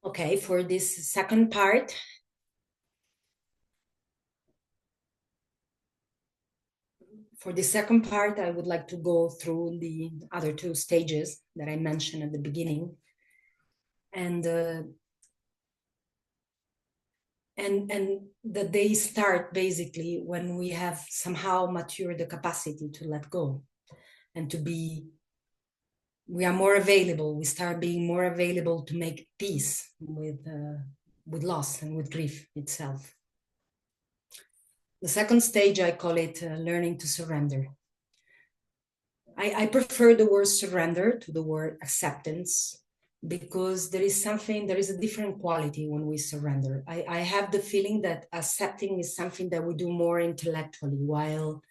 Okay, for this second part, I would like to go through the other two stages that I mentioned at the beginning, and that they start basically when we have somehow matured the capacity to let go and to be. We are more available. We start being more available to make peace with loss and with grief itself. The second stage, I call it learning to surrender. I prefer the word surrender to the word acceptance because there is a different quality when we surrender. I have the feeling that accepting is something that we do more intellectually, while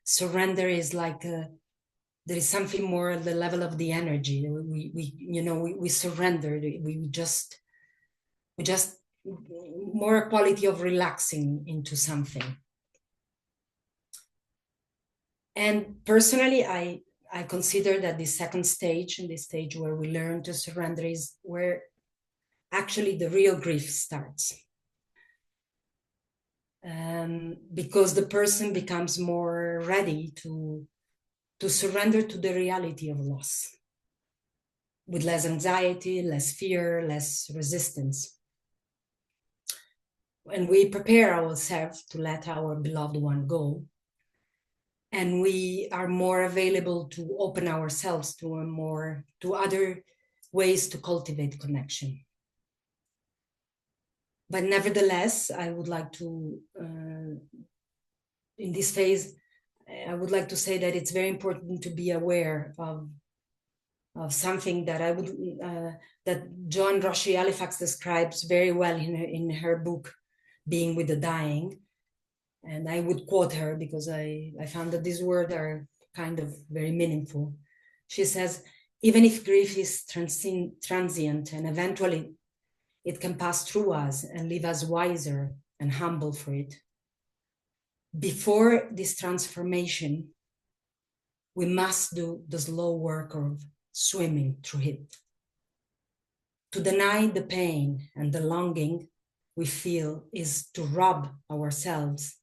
surrender is like there is something more at the level of the energy. We surrender. We just more a quality of relaxing into something. And personally, I consider that the second stage, and the stage where we learn to surrender, is where actually the real grief starts. Because the person becomes more ready to surrender to the reality of loss, with less anxiety, less fear, less resistance. And we prepare ourselves to let our beloved one go. And we are more available to open ourselves to other ways to cultivate connection. But nevertheless, I would like to, in this phase, I would like to say that it's very important to be aware of something that that Joan Roshi Halifax describes very well in her book, Being with the Dying. And I would quote her because I found that these words are kind of very meaningful. She says, even if grief is transient and eventually it can pass through us and leave us wiser and humble for it, before this transformation, we must do the slow work of swimming through it. To deny the pain and the longing we feel is to rob ourselves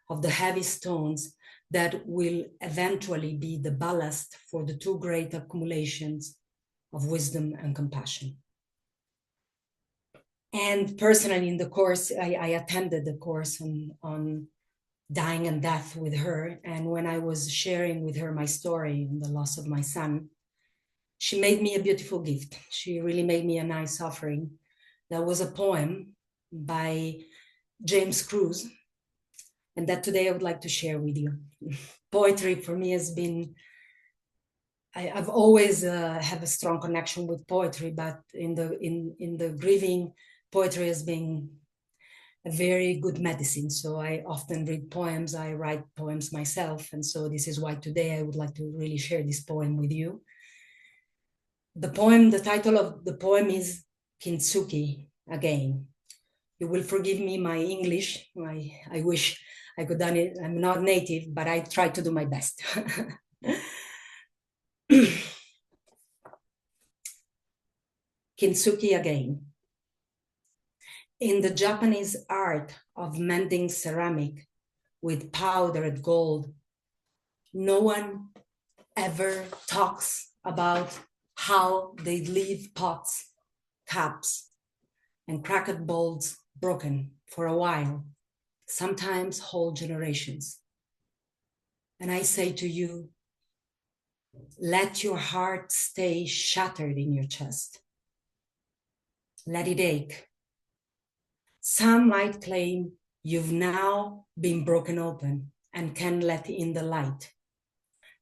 of the heavy stones that will eventually be the ballast for the two great accumulations of wisdom and compassion. And personally, in the course, I attended the course on dying and death with her. And when I was sharing with her my story and the loss of my son, she made me a beautiful gift. She really made me a nice offering. That was a poem by James Cruz, and that today I would like to share with you. Poetry for me has been, I've always have a strong connection with poetry, but in the grieving, poetry has been a very good medicine. So I often read poems, I write poems myself. And so this is why today I would like to really share this poem with you. The title of the poem is Kintsugi Again. You will forgive me my English. I wish I could done it. I'm not native, but I try to do my best. Kintsugi Again. In the Japanese art of mending ceramic with powdered gold, no one ever talks about how they leave pots, cups, and cracked bowls broken for a while, sometimes whole generations. And I say to you, let your heart stay shattered in your chest. Let it ache. Some might claim you've now been broken open and can let in the light.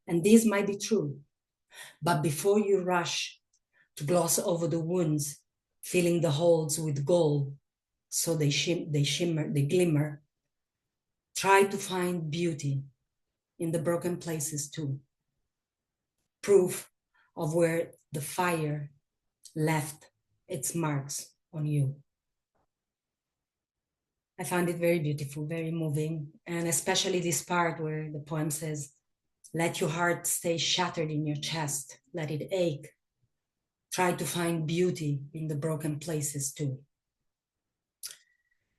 And this might be true. But before you rush to gloss over the wounds, filling the holes with gold so they glimmer, try to find beauty in the broken places too. Proof of where the fire left its marks on you. I found it very beautiful, very moving, and especially this part where the poem says, let your heart stay shattered in your chest, let it ache. try to find beauty in the broken places too.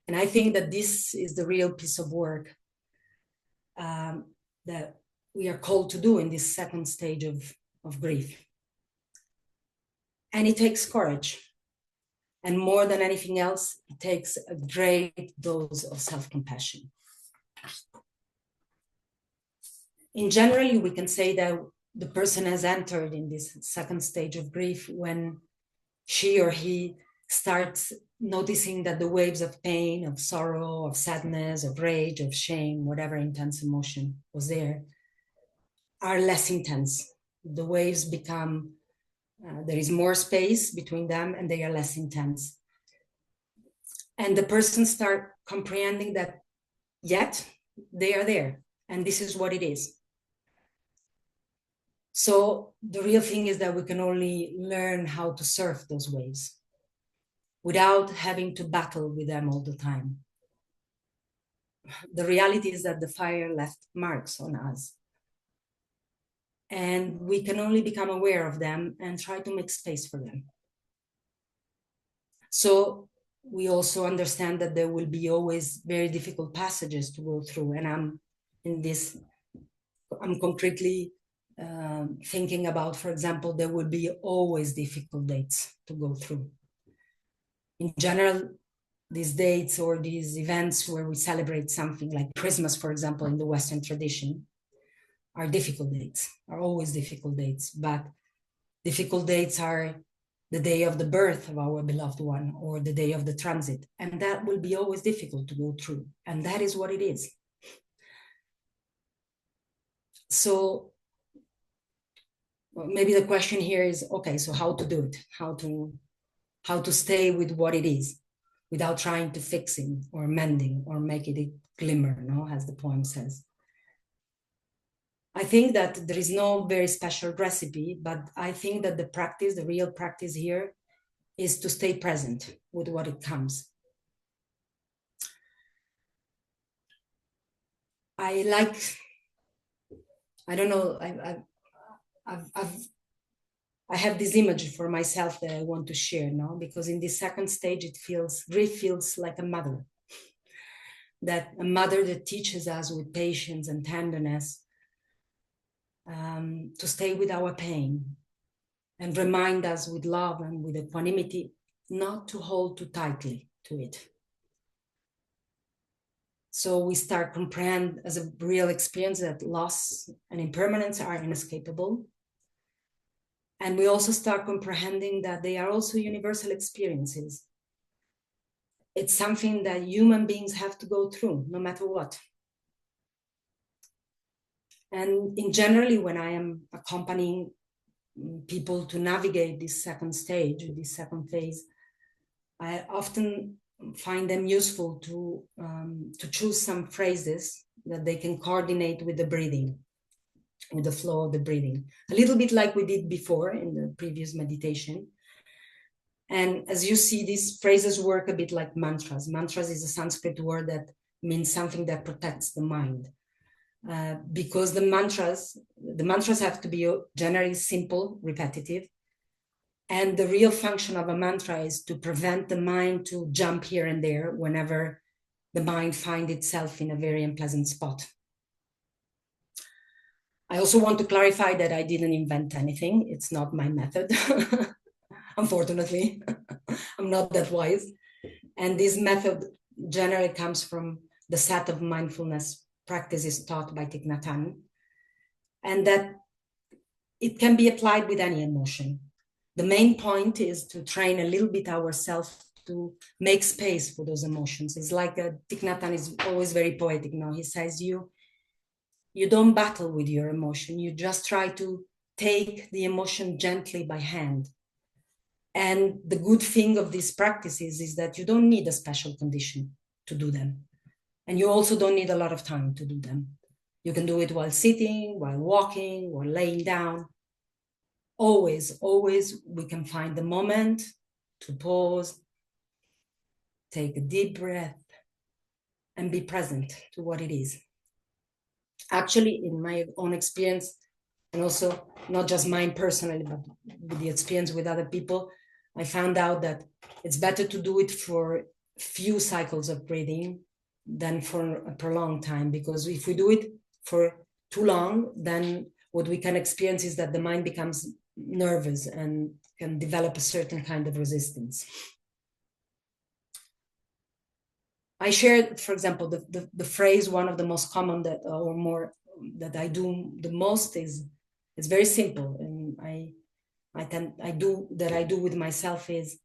And I think that this is the real piece of work that we are called to do in this second stage of grief. And it takes courage. And more than anything else, it takes a great dose of self-compassion. In general, we can say that the person has entered in this second stage of grief when she or he starts noticing that the waves of pain, of sorrow, of sadness, of rage, of shame, whatever intense emotion was there, are less intense. The waves become, there is more space between them and they are less intense. And the person starts comprehending that yet they are there and this is what it is. So the real thing is that we can only learn how to surf those waves without having to battle with them all the time. The reality is that the fire left marks on us. And we can only become aware of them and try to make space for them. So we also understand that there will be always very difficult passages to go through. And I'm concretely thinking about, for example, there will be always difficult dates to go through. In general, these dates or these events where we celebrate something like Christmas, for example, in the Western tradition, are difficult dates, are always difficult dates. But difficult dates are the day of the birth of our beloved one or the day of the transit. And that will be always difficult to go through. And that is what it is. So maybe the question here is, okay, so how to do it? How to stay with what it is without trying to fix it or mending or make it glimmer, no, as the poem says. I think that there is no very special recipe, but I think that the real practice here is to stay present with what it comes. I don't know, I have this image for myself that I want to share now, because in this second stage, grief feels like a mother. That a mother that teaches us with patience and tenderness to stay with our pain and remind us with love and with equanimity not to hold too tightly to it. So we start comprehend as a real experience that loss and impermanence are inescapable. And we also start comprehending that they are also universal experiences. It's something that human beings have to go through, no matter what. And in generally, when I am accompanying people to navigate this second stage, this second phase, I often find them useful to choose some phrases that they can coordinate with the breathing, with the flow of the breathing, a little bit like we did before in the previous meditation. And as you see, these phrases work a bit like mantras. Mantras is a Sanskrit word that means something that protects the mind. Because the mantras have to be generally simple, repetitive. And the real function of a mantra is to prevent the mind to jump here and there whenever the mind finds itself in a very unpleasant spot. I also want to clarify that I didn't invent anything. It's not my method. Unfortunately, I'm not that wise. And this method generally comes from the set of mindfulness practices taught by Thich Nhat Hanh, and that it can be applied with any emotion. The main point is to train a little bit ourselves to make space for those emotions. It's like Thich Nhat Hanh is always very poetic. Now he says, you don't battle with your emotion. You just try to take the emotion gently by hand. And the good thing of these practices is that you don't need a special condition to do them. And you also don't need a lot of time to do them. You can do it while sitting, while walking, or laying down. Always we can find the moment to pause, take a deep breath, and be present to what it is. Actually, in my own experience, and also not just mine personally, but with the experience with other people, I found out that it's better to do it for few cycles of breathing than for a prolonged time. Because if we do it for too long, then what we can experience is that the mind becomes nervous and can develop a certain kind of resistance. I shared, for example, the phrase, one of the most common that, or more, that I do the most is, it's very simple, and I do with myself is,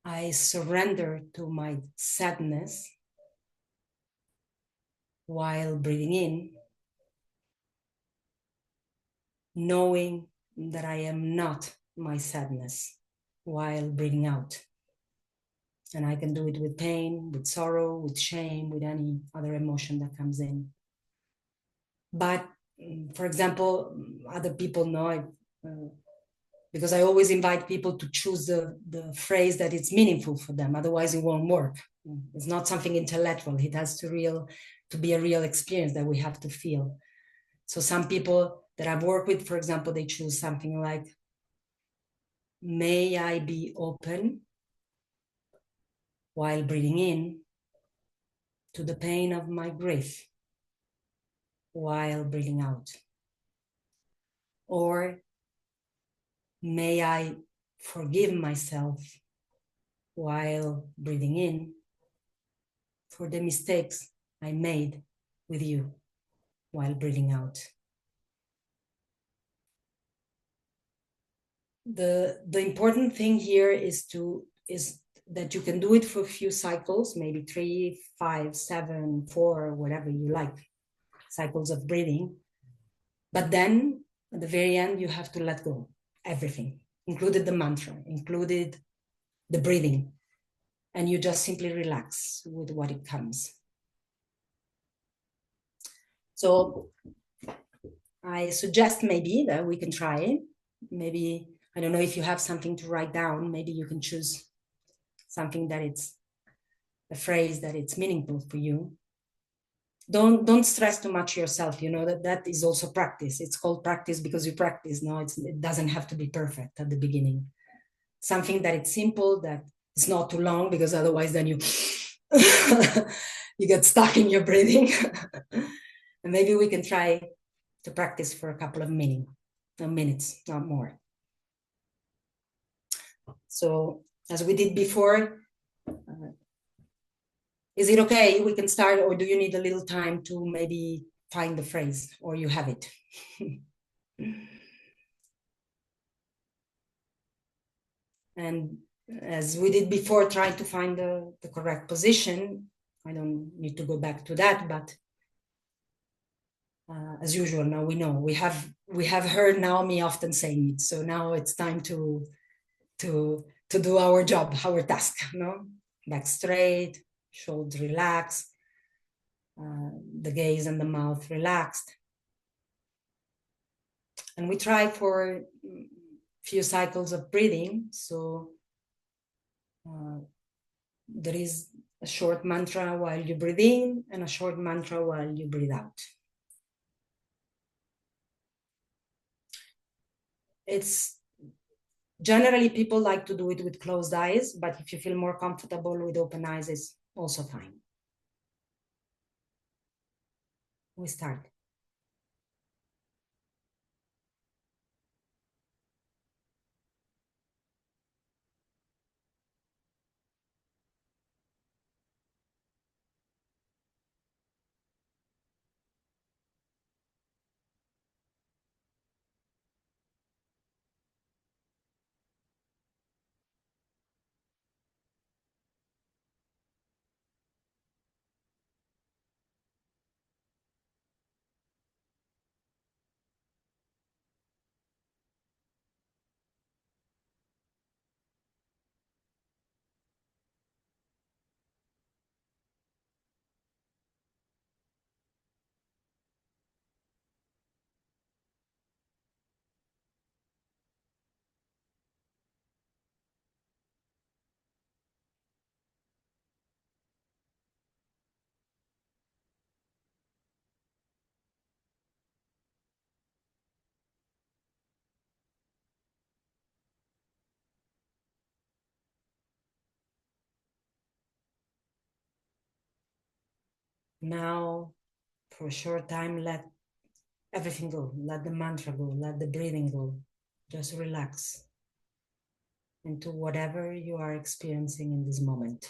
I surrender to my sadness while breathing in, knowing that I am not my sadness while breathing out. And I can do it with pain, with sorrow, with shame, with any other emotion that comes in. But for example, other people know because I always invite people to choose the phrase that it's meaningful for them. Otherwise, it won't work. It's not something intellectual. It has to be a real experience that we have to feel. So some people that I've worked with, for example, they choose something like, may I be open while breathing in to the pain of my grief while breathing out. Or may I forgive myself while breathing in for the mistakes I made with you while breathing out. The important thing here is that you can do it for a few cycles, maybe 3, 5, 7, 4, whatever you like, cycles of breathing. But then at the very end, you have to let go everything, included the mantra, included the breathing, and you just simply relax with what it comes. So I suggest maybe that we can try it. Maybe, I don't know if you have something to write down, maybe you can choose something that it's a phrase that it's meaningful for you. Don't stress too much yourself. You know that is also practice. It's called practice because you practice. No, it doesn't have to be perfect at the beginning. Something that it's simple, that it's not too long, because otherwise then you you get stuck in your breathing. And maybe we can try to practice for a couple of minutes, not more. So as we did before, is it okay? We can start, or do you need a little time to maybe find the phrase, or you have it? And as we did before, try to find the correct position. I don't need to go back to that, but as usual, now we know we have heard Naomi often saying it. So now it's time to do our job, our task. No, back straight, shoulders relaxed, the gaze and the mouth relaxed, and we try for a few cycles of breathing. So there is a short mantra while you breathe in and a short mantra while you breathe out. It's generally people like to do it with closed eyes, but if you feel more comfortable with open eyes, it's also fine. We start. now, for a short time, let everything go. Let the mantra go. Let the breathing go. Just relax into whatever you are experiencing in this moment.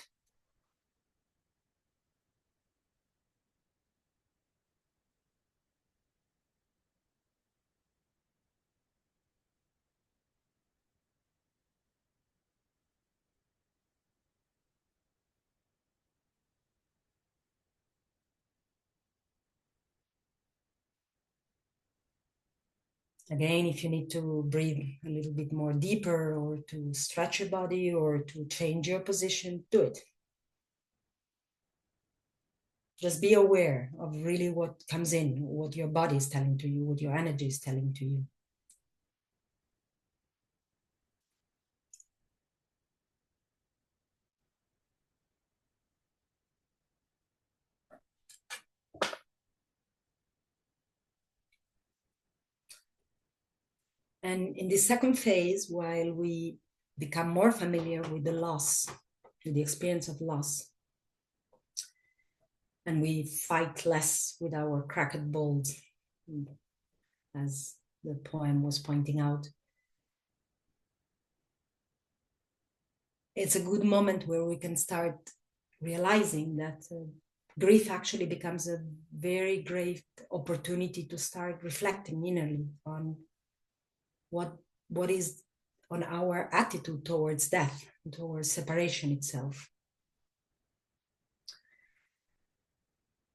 Again, if you need to breathe a little bit more deeper or to stretch your body or to change your position, do it. Just be aware of really what comes in, what your body is telling to you, what your energy is telling to you. And in the second phase, while we become more familiar with the loss, with the experience of loss, and we fight less with our cracked balls, as the poem was pointing out, it's a good moment where we can start realizing that grief actually becomes a very great opportunity to start reflecting innerly on what is on our attitude towards death, towards separation itself.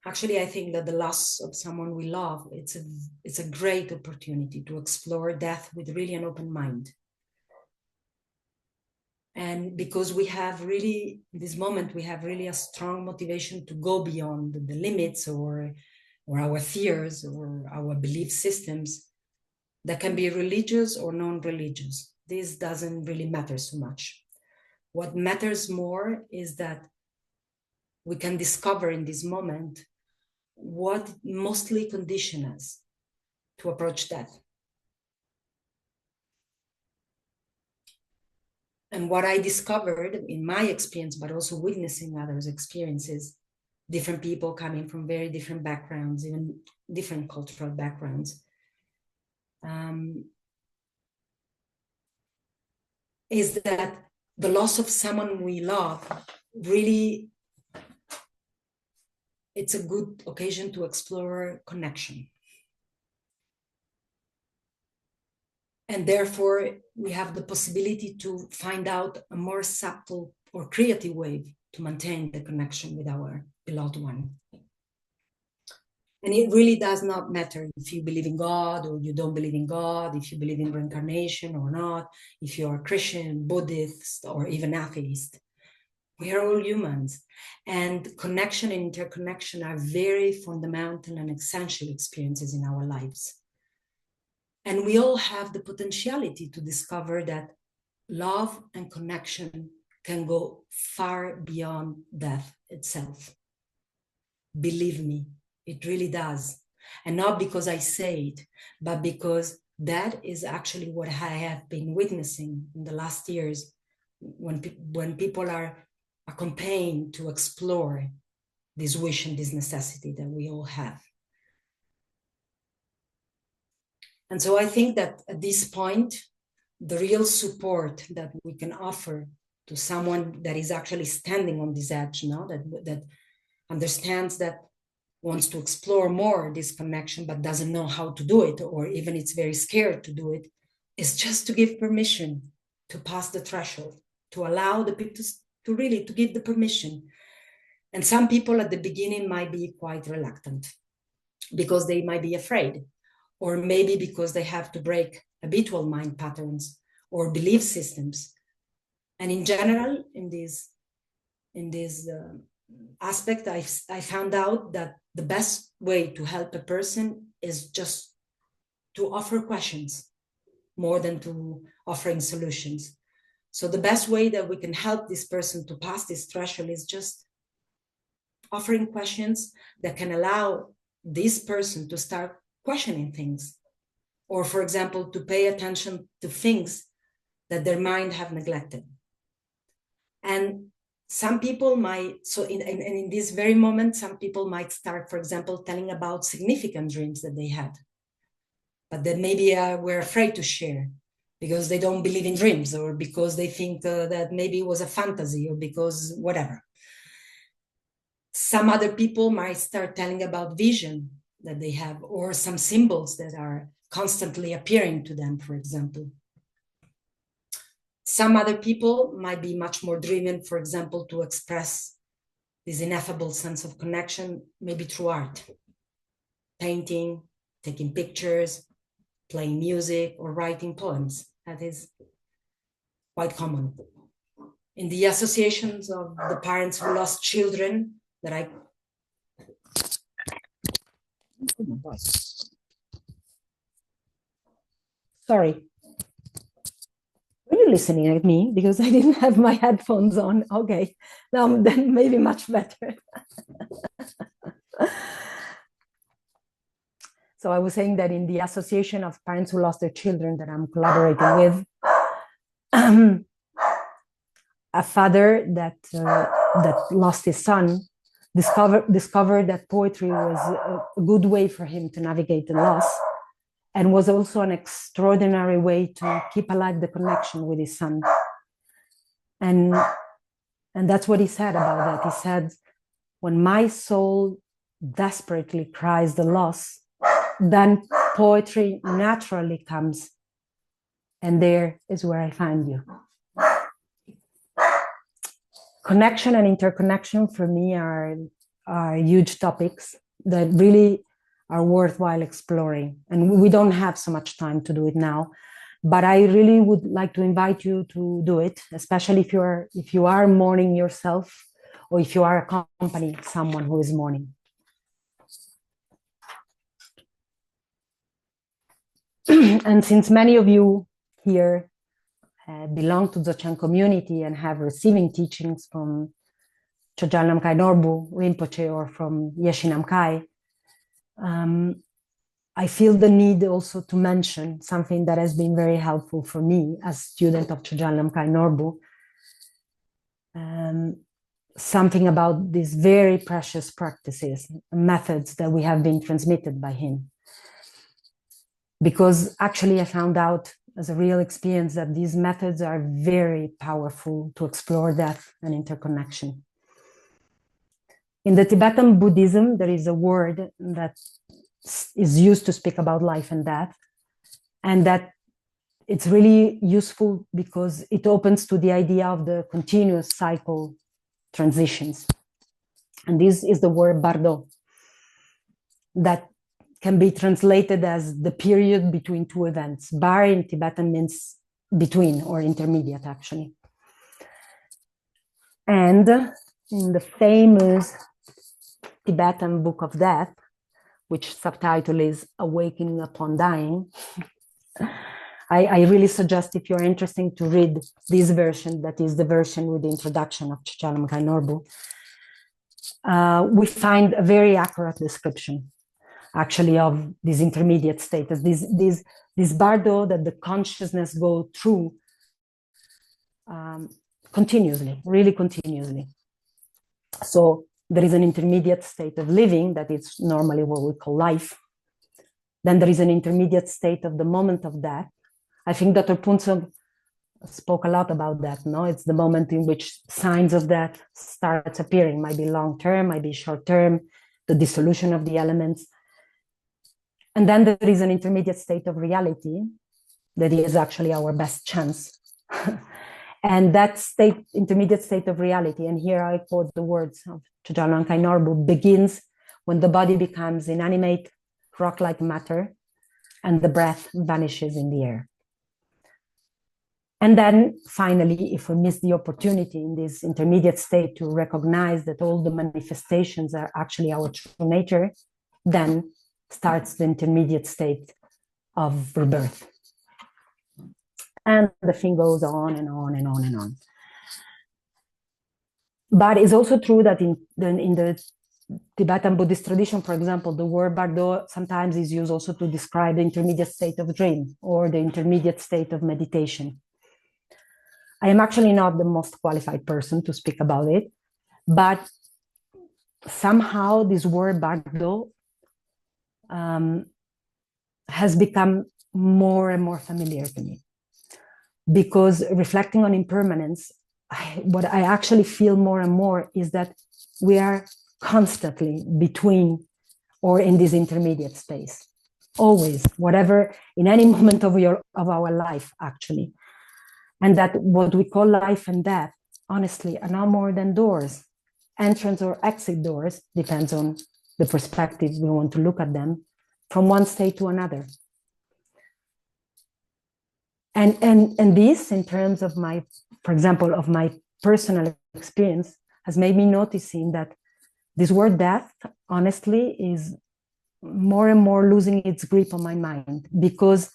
Actually, I think that the loss of someone we love, it's a great opportunity to explore death with really an open mind. And because we have really, in this moment, we have really a strong motivation to go beyond the limits or our fears or our belief systems that can be religious or non-religious. This doesn't really matter so much. What matters more is that we can discover in this moment what mostly conditions us to approach death. And what I discovered in my experience, but also witnessing others' experiences, different people coming from very different backgrounds, even different cultural backgrounds, is that the loss of someone we love really, it's a good occasion to explore connection. And therefore, we have the possibility to find out a more subtle or creative way to maintain the connection with our beloved one. And it really does not matter if you believe in God or you don't believe in God, if you believe in reincarnation or not, if you're Christian, Buddhist, or even atheist. We are all humans. And connection and interconnection are very fundamental and essential experiences in our lives. And we all have the potentiality to discover that love and connection can go far beyond death itself. Believe me, it really does. And not because I say it, but because that is actually what I have been witnessing in the last years when people are accompanied to explore this wish and this necessity that we all have. And so I think that at this point, the real support that we can offer to someone that is actually standing on this edge, now that understands, that wants to explore more this connection, but doesn't know how to do it, or even it's very scared to do it, is just to give permission to pass the threshold, to allow the people to really to give the permission. And some people at the beginning might be quite reluctant because they might be afraid, or maybe because they have to break habitual mind patterns or belief systems. And in general, in this aspect, I found out that the best way to help a person is just to offer questions more than to offering solutions. So the best way that we can help this person to pass this threshold is just offering questions that can allow this person to start questioning things, or for example, to pay attention to things that their mind have neglected. And some people might, so in this very moment, some people might start, for example, telling about significant dreams that they had, but that maybe were afraid to share because they don't believe in dreams, or because they think that maybe it was a fantasy, or because whatever. Some other people might start telling about vision that they have, or some symbols that are constantly appearing to them, for example. Some other people might be much more driven, for example, to express this ineffable sense of connection, maybe through art, painting, taking pictures, playing music, or writing poems. That is quite common. In the associations of the parents who lost children that I... Sorry. Are you listening at me? Because I didn't have my headphones on. Okay, now then maybe much better. So I was saying that in the association of parents who lost their children that I'm collaborating with, a father that lost his son discovered that poetry was a good way for him to navigate the loss, and was also an extraordinary way to keep alive the connection with his son. And that's what he said about that. He said, when my soul desperately cries the loss, then poetry naturally comes, and there is where I find you. Connection and interconnection for me are huge topics that really are worthwhile exploring. And we don't have so much time to do it now, but I really would like to invite you to do it, especially if you are mourning yourself, or if you are accompanying someone who is mourning. And since many of you here belong to the Dzogchen community and have receiving teachings from Chogyal Namkhai Norbu Rinpoche or from Yeshe Namkhai, I feel the need also to mention something that has been very helpful for me as student of Chogyal Namkhai Norbu, something about these very precious practices, methods that we have been transmitted by him. Because actually I found out as a real experience that these methods are very powerful to explore death and interconnection. In the Tibetan Buddhism, there is a word that is used to speak about life and death, and that it's really useful because it opens to the idea of the continuous cycle transitions. And this is the word bardo, that can be translated as the period between two events. Bar in Tibetan means between, or intermediate, actually. And in the famous Tibetan Book of Death, which subtitle is Awakening Upon Dying, I really suggest, if you're interested, to read this version, that is the version with the introduction of Chogyal Namkhai Norbu. We find a very accurate description, actually, of this intermediate state, as this bardo that the consciousness go through continuously, really continuously. So there is an intermediate state of living that is normally what we call life. Then there is an intermediate state of the moment of death. I think Dr. Punso spoke a lot about that. No, it's the moment in which signs of death starts appearing. Might be long term, might be short term, the dissolution of the elements. And then there is an intermediate state of reality that is actually our best chance. And that state, intermediate state of reality, and here I quote the words of Chogyal Namkhai Norbu, begins when the body becomes inanimate, rock-like matter, and the breath vanishes in the air. And then finally, if we miss the opportunity in this intermediate state to recognize that all the manifestations are actually our true nature, then starts the intermediate state of rebirth. And the thing goes on and on and on and on. But it's also true that in the Tibetan Buddhist tradition, for example, the word bardo sometimes is used also to describe the intermediate state of dream or the intermediate state of meditation. I am actually not the most qualified person to speak about it, but somehow this word bardo has become more and more familiar to me, because reflecting on impermanence, what I actually feel more and more is that we are constantly between or in this intermediate space, always, whatever, in any moment of our life, actually. And that what we call life and death, honestly, are no more than doors, entrance or exit doors, depends on the perspective we want to look at them, from one state to another. And this, in terms of my, for example, of my personal experience, has made me noticing that this word death, honestly, is more and more losing its grip on my mind, because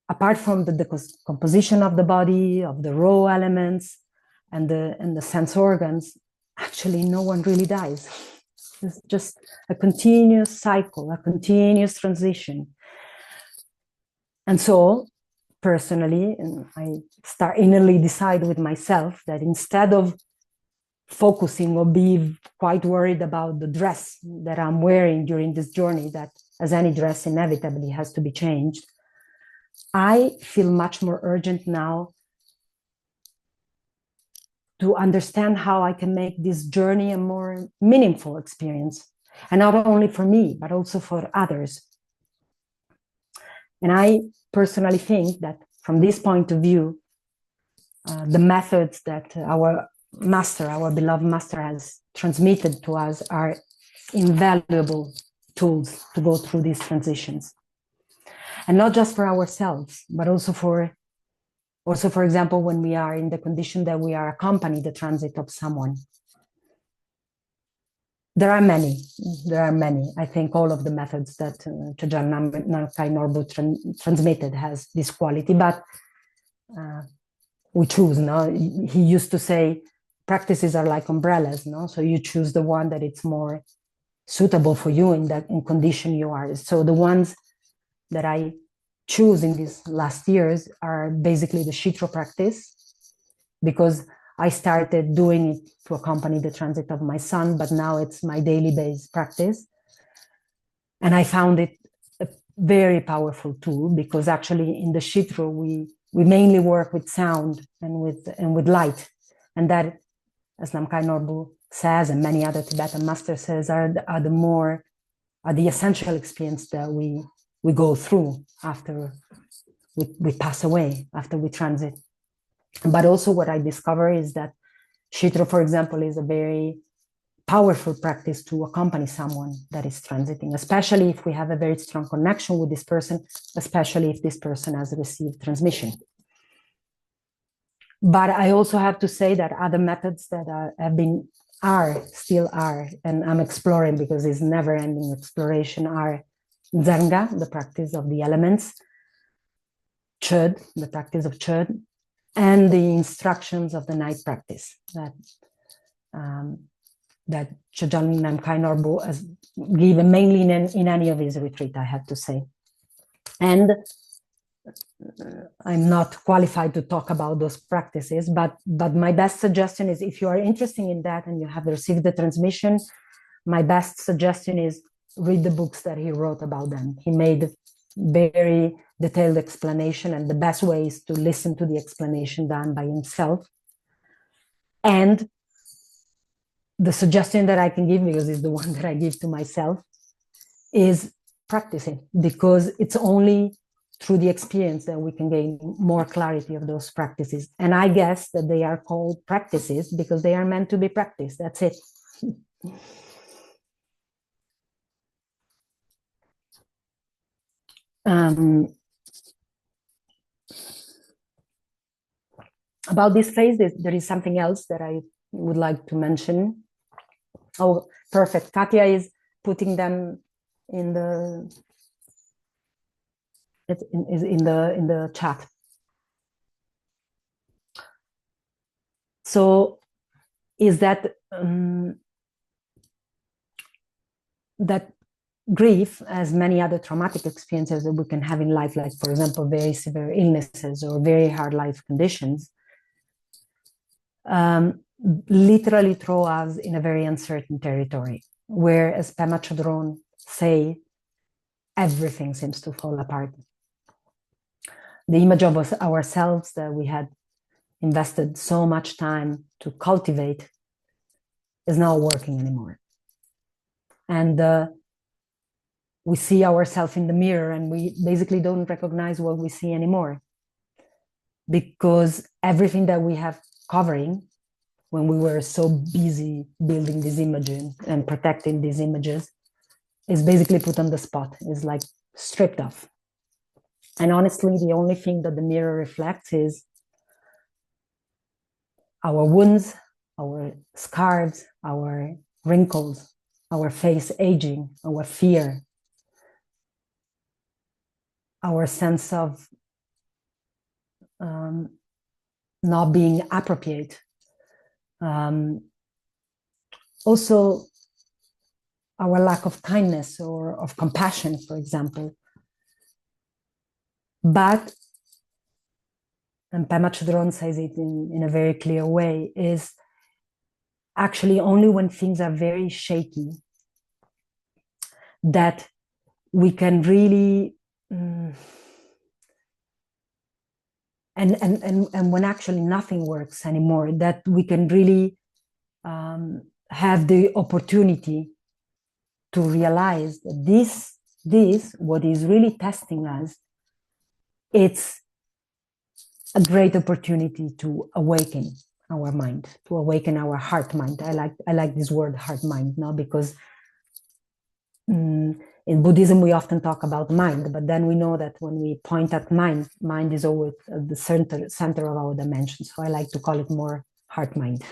apart from the decomposition of the body, of the raw elements and the sense organs, actually no one really dies. It's just a continuous cycle, a continuous transition. And so personally, and I start innerly decide with myself that instead of focusing or be quite worried about the dress that I'm wearing during this journey, that as any dress inevitably has to be changed, I feel much more urgent now to understand how I can make this journey a more meaningful experience. And not only for me, but also for others. And I personally think that from this point of view, the methods that our master, our beloved master, has transmitted to us are invaluable tools to go through these transitions. And not just for ourselves, but also, for example, when we are in the condition that we are accompanying the transit of someone. There are many. I think all of the methods that Chogyal Namkhai Norbu transmitted has this quality, but we choose. No, he used to say, practices are like umbrellas. No, so you choose the one that it's more suitable for you in that in condition you are. So the ones that I choose in these last years are basically the Shitro practice, because I started doing it to accompany the transit of my son, but now it's my daily based practice. And I found it a very powerful tool, because actually in the Shitro, we mainly work with sound and with light. And that, as Namkhai Norbu says, and many other Tibetan masters says, are the essential experience that we go through after we pass away, after we transit. But also what I discover is that Shitro, for example, is a very powerful practice to accompany someone that is transiting, especially if we have a very strong connection with this person, especially if this person has received transmission. But I also have to say that other methods that still are, and I'm exploring because it's never-ending exploration, are Zenga, the practice of the elements, Chöd, the practice of Chöd, and the instructions of the night practice that Chogyal Namkhai Norbu has given mainly in any of his retreat, I have to say. And I'm not qualified to talk about those practices, but my best suggestion is, if you are interested in that and you have received the transmission, my best suggestion is read the books that he wrote about them. He made very detailed explanation, and the best way is to listen to the explanation done by himself. And the suggestion that I can give, because it's the one that I give to myself, is practicing, because it's only through the experience that we can gain more clarity of those practices. And I guess that they are called practices because they are meant to be practiced. That's it. About this phase, there is something else that I would like to mention. Oh, perfect. Katya is putting them in the chat. So is that that grief, as many other traumatic experiences that we can have in life, like, for example, very severe illnesses or very hard life conditions, literally throw us in a very uncertain territory, where, as Pema Chodron say, everything seems to fall apart. The image of ourselves that we had invested so much time to cultivate is not working anymore. And we see ourselves in the mirror and we basically don't recognize what we see anymore, because everything that we have covering when we were so busy building these images and protecting these images is basically put on the spot, is like stripped off. And honestly, the only thing that the mirror reflects is our wounds, our scars, our wrinkles, our face aging, our fear, our sense of not being appropriate. Also, our lack of kindness or of compassion, for example. But, and Pema Chodron says it in a very clear way, is actually only when things are very shaky that we can really, and when actually nothing works anymore, that we can really have the opportunity to realize that this, what is really testing us, it's a great opportunity to awaken our mind, to awaken our heart mind. I like this word heart mind now, because in Buddhism we often talk about mind, but then we know that when we point at mind, mind is always at the center of our dimension. So I like to call it more heart mind.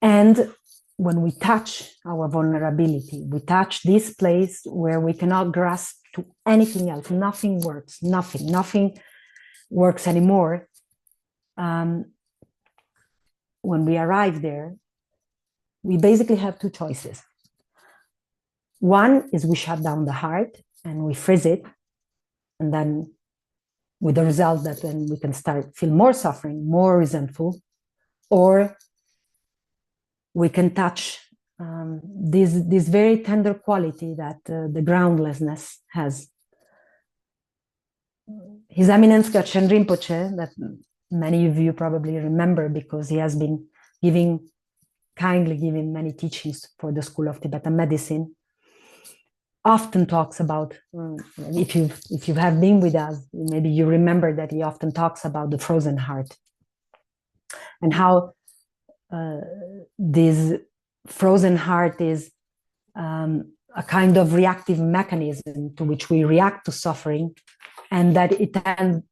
And when we touch our vulnerability, we touch this place where we cannot grasp to anything else. Nothing works, nothing works anymore. When we arrive there, we basically have two choices. One is we shut down the heart and we freeze it. And then with the result that then we can feel more suffering, more resentful, or we can touch this very tender quality that the groundlessness has. His Eminence Gacchen Rinpoche, that many of you probably remember because he has been kindly giving many teachings for the School of Tibetan Medicine, often talks about, if you have been with us, maybe you remember that he often talks about the frozen heart and how this frozen heart is a kind of reactive mechanism to which we react to suffering, and that it ends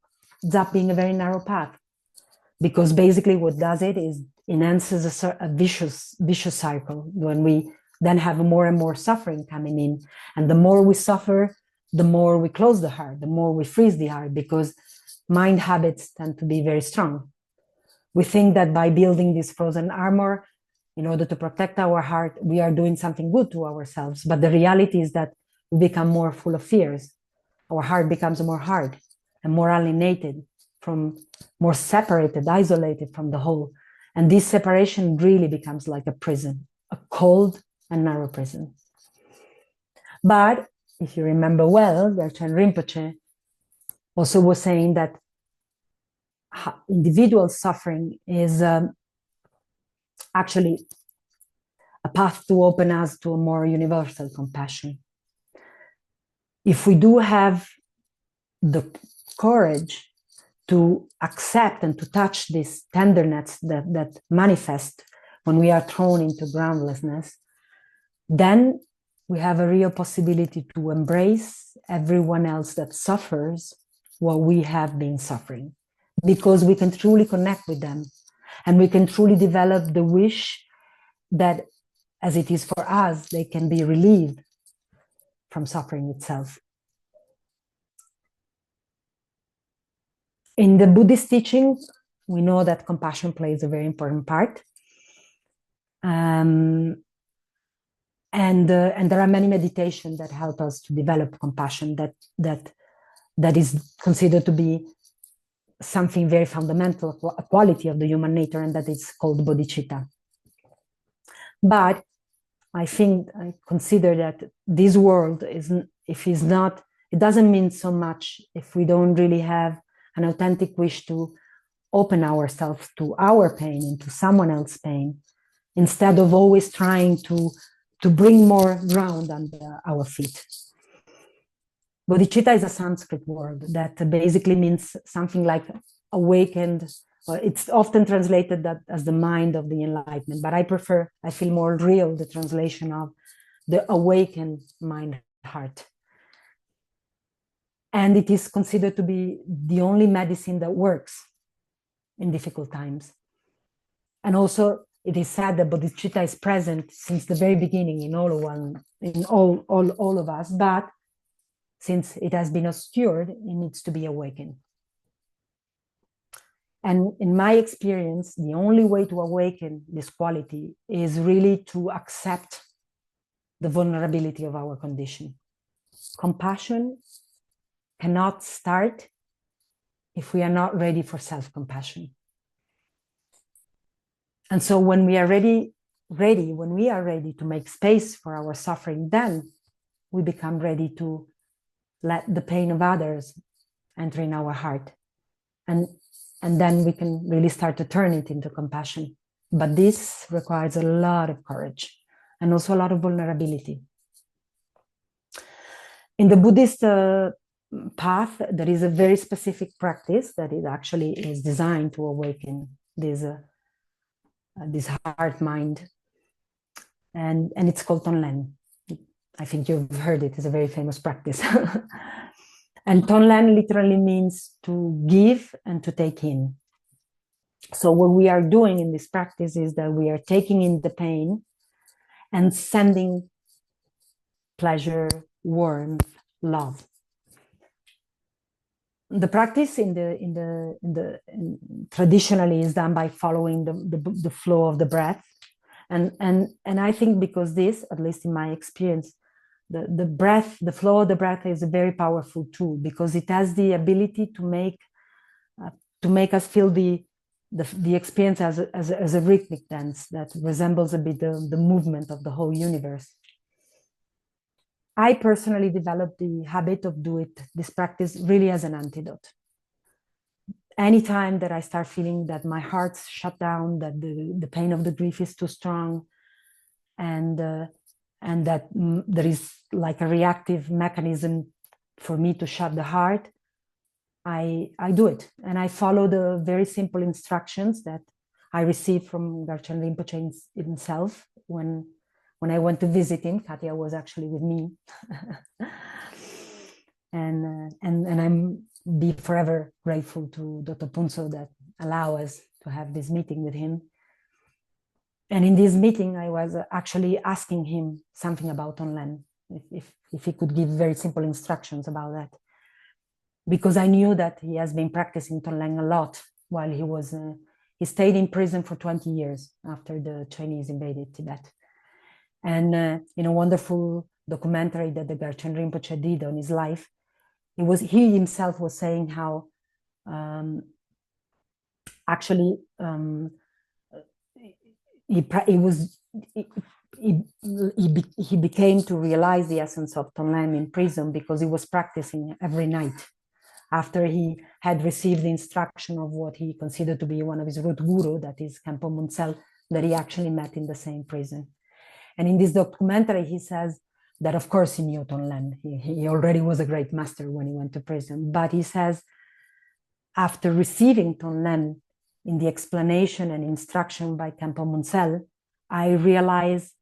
up being a very narrow path, because basically what does it is enhances a vicious cycle when we then have more and more suffering coming in. And the more we suffer, the more we close the heart, the more we freeze the heart, because mind habits tend to be very strong. We think that by building this frozen armor, in order to protect our heart, we are doing something good to ourselves. But the reality is that we become more full of fears. Our heart becomes more hard and more alienated, more separated, isolated from the whole. And this separation really becomes like a prison, a cold and narrow prison. But if you remember well, Gacchen Rinpoche also was saying that individual suffering is actually a path to open us to a more universal compassion. If we do have the courage to accept and to touch this tenderness that manifests when we are thrown into groundlessness, then we have a real possibility to embrace everyone else that suffers what we have been suffering, because we can truly connect with them and we can truly develop the wish that, as it is for us, they can be relieved from suffering itself. In the Buddhist teaching, we know that compassion plays a very important part. And there are many meditations that help us to develop compassion that is considered to be something very fundamental, a quality of the human nature, and that is called bodhicitta. But I consider that this world it doesn't mean so much if we don't really have an authentic wish to open ourselves to our pain and to someone else's pain, instead of always trying to bring more ground under our feet. Bodhicitta is a Sanskrit word that basically means something like awakened, or it's often translated as the mind of the enlightenment, but I feel more real, the translation of the awakened mind heart. And it is considered to be the only medicine that works in difficult times. And also it is said that bodhicitta is present since the very beginning in all of us, but since it has been obscured, it needs to be awakened. And in my experience, the only way to awaken this quality is really to accept the vulnerability of our condition. Compassion cannot start if we are not ready for self-compassion. And so when we are ready to make space for our suffering, then we become ready to let the pain of others enter in our heart. And then we can really start to turn it into compassion. But this requires a lot of courage and also a lot of vulnerability. In the Buddhist path, there is a very specific practice that it actually is designed to awaken this heart mind. And it's called Tonglen. I think you've heard it. It's a very famous practice. And Tonglen literally means to give and to take in. So what we are doing in this practice is that we are taking in the pain and sending pleasure, warmth, love. The practice traditionally is done by following the flow of the breath. And I think because this, at least in my experience, the flow of the breath is a very powerful tool, because it has the ability to make us feel the experience as a rhythmic dance that resembles a bit the movement of the whole universe. I personally developed the habit of doing this practice really as an antidote. Anytime that I start feeling that my heart's shut down, that the pain of the grief is too strong, and that there is like a reactive mechanism for me to shut the heart, I do it. And I follow the very simple instructions that I received from Garchen Rinpoche himself when I went to visit him. Katya was actually with me. and I'm be forever grateful to Dr. Punso that allow us to have this meeting with him. And in this meeting, I was actually asking him something about Tonglen, if he could give very simple instructions about that. Because I knew that he has been practicing Tonglen a lot while he stayed in prison for 20 years after the Chinese invaded Tibet. And in a wonderful documentary that the Garchen Rinpoche did on his life, he himself was saying how he became to realize the essence of Tonglen in prison because he was practicing every night after he had received the instruction of what he considered to be one of his root guru, that is Khenpo Munsel, that he actually met in the same prison. And in this documentary, he says that of course he knew Tonglen. He already was a great master when he went to prison. But he says, after receiving Tonglen in the explanation and instruction by Khenpo Munsel, I realized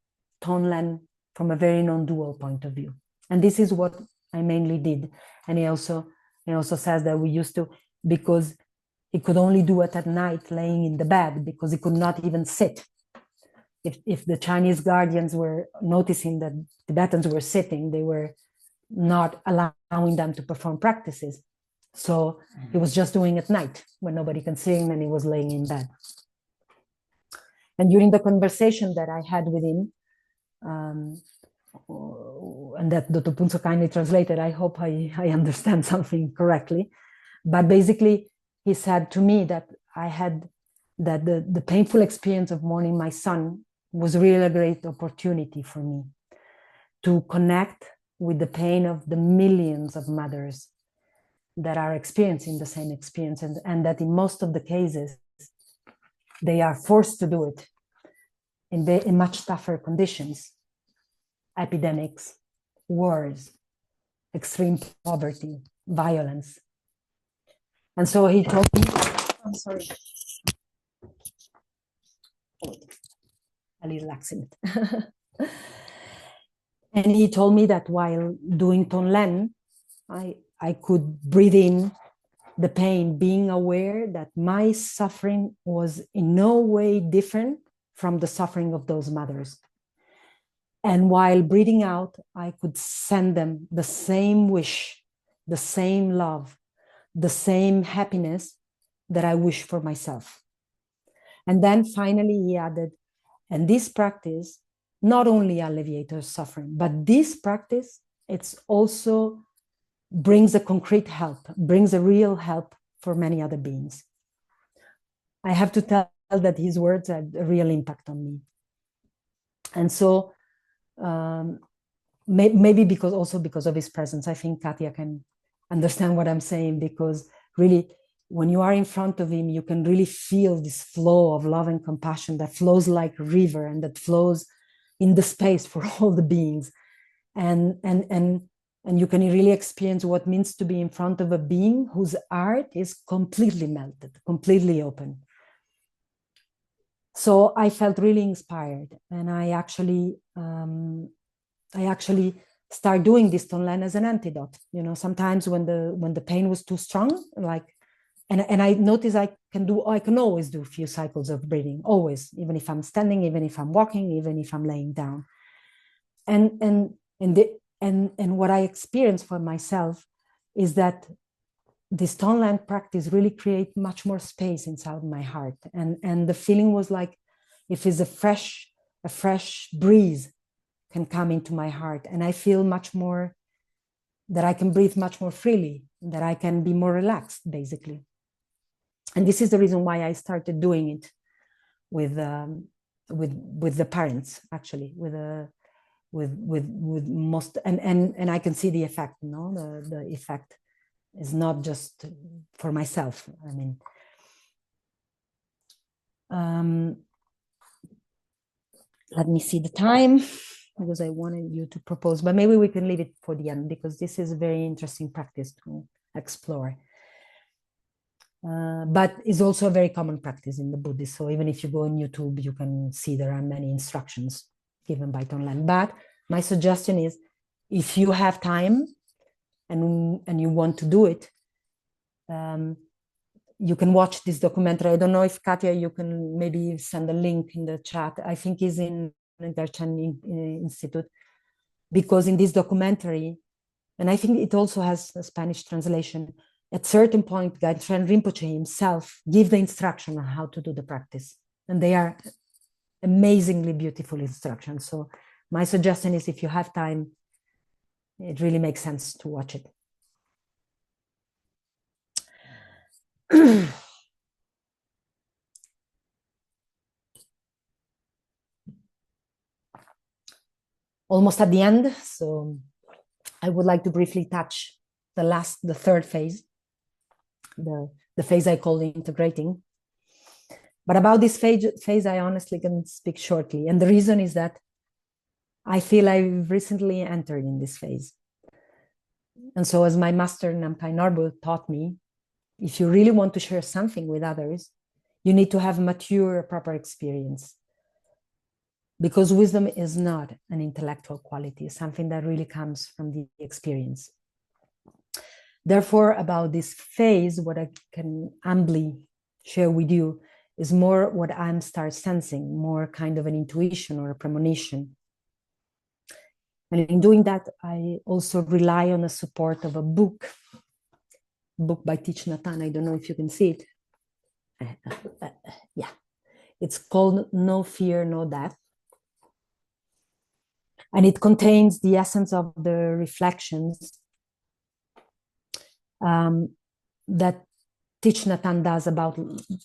Tonglen from a very non-dual point of view. And this is what I mainly did. And he also says that we used to, because he could only do it at night laying in the bed, because he could not even sit. If the Chinese guardians were noticing that Tibetans were sitting, they were not allowing them to perform practices. So he was just doing it at night when nobody can see him, and he was laying in bed. And during the conversation that I had with him, and that Dr. Punso kindly translated, I hope I understand something correctly. But basically, he said to me that the painful experience of mourning my son was really a great opportunity for me to connect with the pain of the millions of mothers that are experiencing the same experience, and that in most of the cases, they are forced to do it in much tougher conditions: epidemics, wars, extreme poverty, violence. And so he told me, I'm sorry, a little accident. And he told me that while doing Tonlen, I could breathe in the pain, being aware that my suffering was in no way different from the suffering of those mothers. And while breathing out, I could send them the same wish, the same love, the same happiness that I wish for myself. And then finally he added, and this practice not only alleviates suffering, but this practice, it's also brings a concrete help, brings a real help for many other beings. I have to tell that his words had a real impact on me. And so maybe because of his presence, I think Katya can understand what I'm saying, because really, when you are in front of him, you can really feel this flow of love and compassion that flows like a river and that flows in the space for all the beings. And you can really experience what it means to be in front of a being whose heart is completely melted, completely open. So I felt really inspired, and I actually start doing this Tonlen as an antidote. You know, sometimes when the pain was too strong, and I notice I can always do a few cycles of breathing, always, even if I'm standing, even if I'm walking, even if I'm laying down. And what I experience for myself is that this Tonlen practice really creates much more space inside my heart. And the feeling was like if it's a fresh breeze can come into my heart, and I feel much more that I can breathe much more freely, that I can be more relaxed, basically. And this is the reason why I started doing it with the parents, actually, with most, and I can see the effect. No, the effect is not just for myself. I mean, let me see the time, because I wanted you to propose, but maybe we can leave it for the end, because this is a very interesting practice to explore. But it's also a very common practice in the Buddhist. So even if you go on YouTube, you can see there are many instructions given by Tonlen. But my suggestion is, if you have time and you want to do it, you can watch this documentary. I don't know if Katya, you can maybe send a link in the chat. I think it's in the Derchen Institute, because in this documentary, and I think it also has a Spanish translation, at certain point, Gaitren Rinpoche himself gives the instruction on how to do the practice. And they are amazingly beautiful instructions. So my suggestion is, if you have time, it really makes sense to watch it. Almost at the end, so I would like to briefly touch the third phase, the phase I call integrating. But about this phase, I honestly can speak shortly. And the reason is that I feel I've recently entered in this phase. And so, as my master Namkai Norbu taught me, if you really want to share something with others, you need to have mature, proper experience. Because wisdom is not an intellectual quality, it's something that really comes from the experience. Therefore, about this phase, what I can humbly share with you is more what I'm start sensing, more kind of an intuition or a premonition. And in doing that, I also rely on the support of a book by Thich Nhat Hanh. I don't know if you can see it. Yeah, it's called No Fear, No Death. And it contains the essence of the reflections that Thich Nhat Hanh does about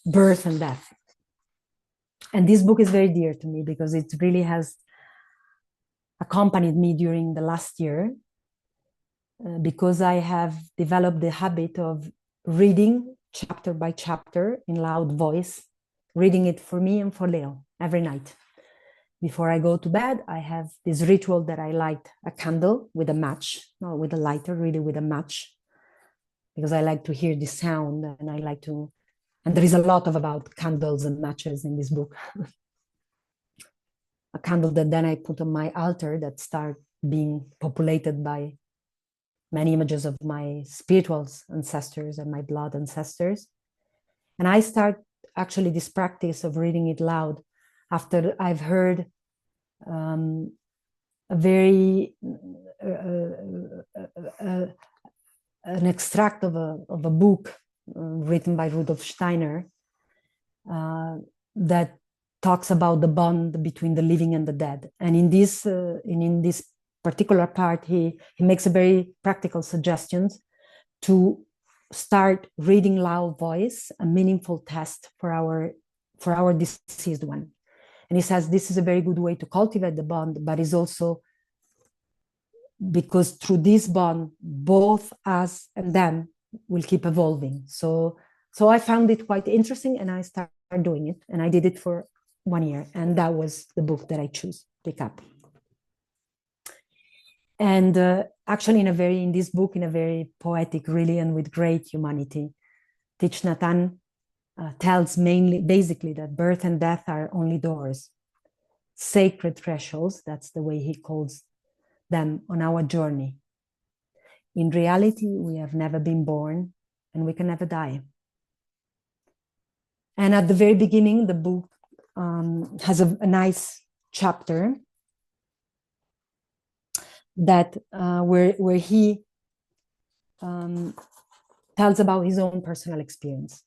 birth and death. And this book is very dear to me because it really has accompanied me during the last year, because I have developed the habit of reading chapter by chapter in loud voice, reading it for me and for Leo every night. Before I go to bed, I have this ritual that I light a candle with a match, not with a lighter, really with a match, because I like to hear the sound, and I like to, and there is a lot of about candles and matches in this book. A candle that then I put on my altar that start being populated by many images of my spiritual ancestors and my blood ancestors. And I start actually this practice of reading it loud after I've heard a very an extract of a book written by Rudolf Steiner that talks about the bond between the living and the dead. And in this particular part, he makes a very practical suggestions to start reading loud voice, a meaningful test for our deceased one. And he says this is a very good way to cultivate the bond, but is also because through this bond, both us and them will keep evolving. So I found it quite interesting, and I started doing it, and I did it for 1 year, and that was the book that I chose, pick up. And actually, in this book, in a very poetic, really, and with great humanity, Thich Nhat Hanh tells basically that birth and death are only doors, sacred thresholds. That's the way he calls them on our journey. In reality, we have never been born, and we can never die. And at the very beginning, the book has a nice chapter that where he tells about his own personal experience,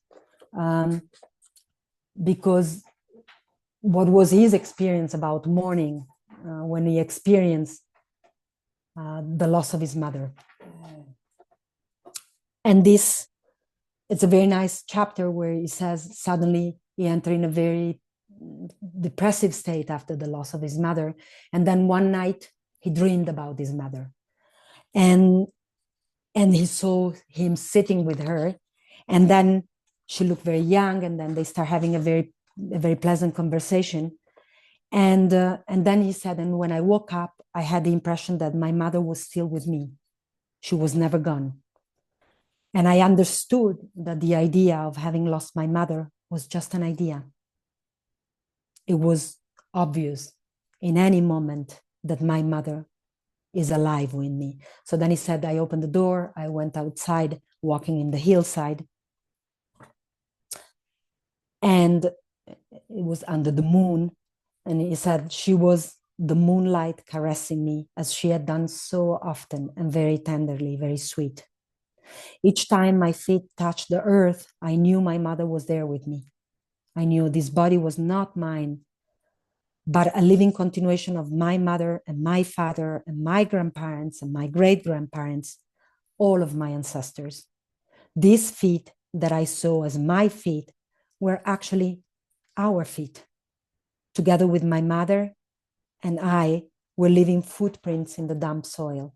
because what was his experience about mourning when he experienced the loss of his mother. And it's a very nice chapter where he says suddenly he entered in a very depressive state after the loss of his mother, and then one night he dreamed about his mother, and he saw him sitting with her, and then she looked very young, and then they start having a very pleasant conversation, and then he said, and when I woke up, I had the impression that my mother was still with me. She was never gone. And I understood that the idea of having lost my mother was just an idea. It was obvious in any moment that my mother is alive with me. So then he said, I opened the door, I went outside, walking in the hillside, and it was under the moon. And he said, she was the moonlight caressing me as she had done so often and very tenderly, very sweet. Each time my feet touched the earth, I knew my mother was there with me. I knew this body was not mine, but a living continuation of my mother and my father and my grandparents and my great-grandparents, all of my ancestors. These feet that I saw as my feet were actually our feet. Together with my mother and I were leaving footprints in the damp soil.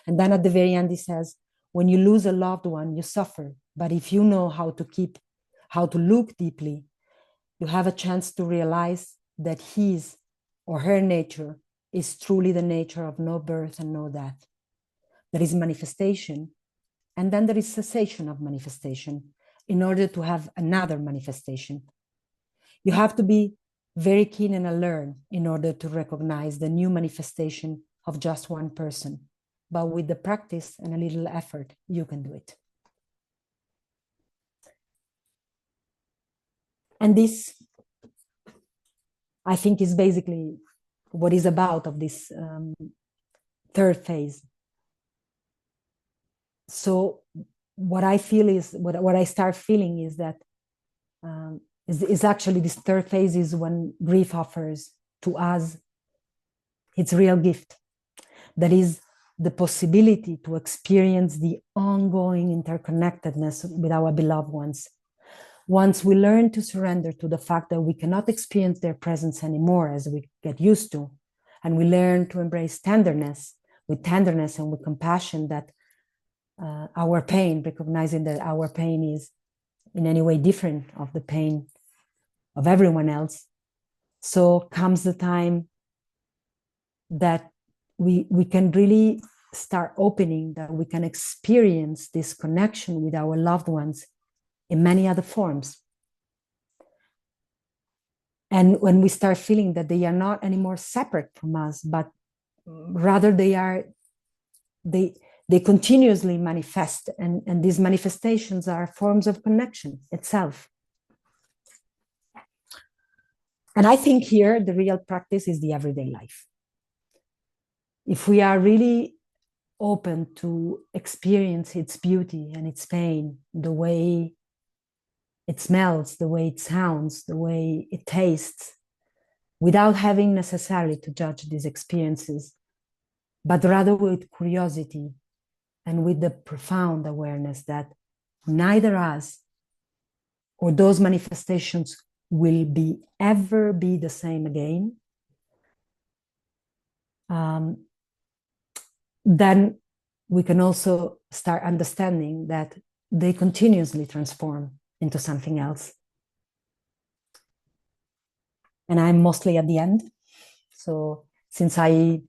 And then at the very end, he says, when you lose a loved one, you suffer. But if you know how to look deeply, you have a chance to realize that his or her nature is truly the nature of no birth and no death. There is manifestation, and then there is cessation of manifestation in order to have another manifestation. You have to be very keen and alert in order to recognize the new manifestation of just one person. But with the practice and a little effort, you can do it. And this, I think, is basically what is about of this third phase. So what I feel is, what I start feeling is that is actually this third phase is when grief offers to us its real gift. That is the possibility to experience the ongoing interconnectedness with our beloved ones. Once we learn to surrender to the fact that we cannot experience their presence anymore as we get used to, and we learn to embrace tenderness and with compassion, that our pain, recognizing that our pain is in any way different of the pain of everyone else, so comes the time that we can really start opening, that we can experience this connection with our loved ones in many other forms. And when we start feeling that they are not anymore separate from us, but rather they continuously manifest, and these manifestations are forms of connection itself. And I think here the real practice is the everyday life. If we are really open to experience its beauty and its pain, the way it smells, the way it sounds, the way it tastes, without having necessarily to judge these experiences, but rather with curiosity and with the profound awareness that neither us or those manifestations will ever be the same again, then we can also start understanding that they continuously transform into something else. And I'm mostly at the end. So since I